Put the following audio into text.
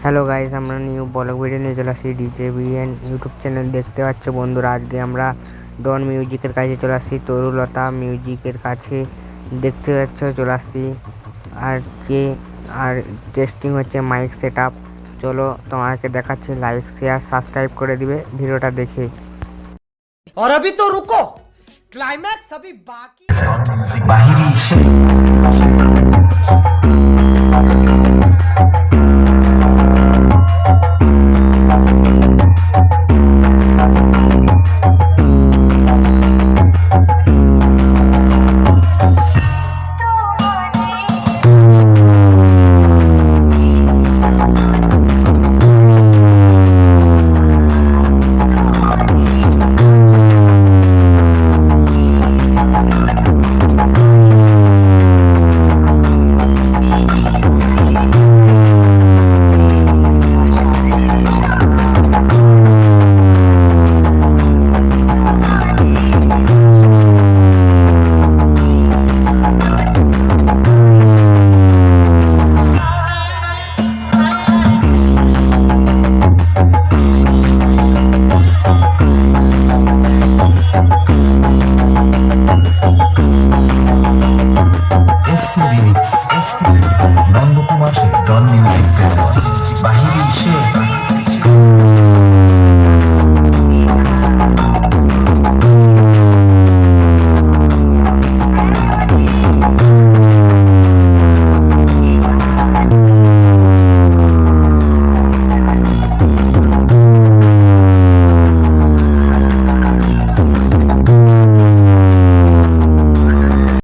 Hello guys, আমরা new blog video নিয়ে চলে আসি। ডিজেবিএন ইউটিউব চ্যানেল দেখতে পাচ্ছ বন্ধুরা। আজকে আমরা ডন মিউজিকের কাছে চলে আসছি, তরুলতা মিউজিকের কাছে দেখতে পাচ্ছ চলে আসছি। আর টেস্টিং হচ্ছে মাইক সেট আপ। চলো তোমাকে দেখাচ্ছি, লাইক শেয়ার সাবস্ক্রাইব করে দিবে ভিডিওটা দেখে। और अभी तो रुको, क्लाइमैक्स अभी बाकी। বাহিরি নন্দকুমার ডন মিউজিক প্রেজেন্ট বাহিরি সে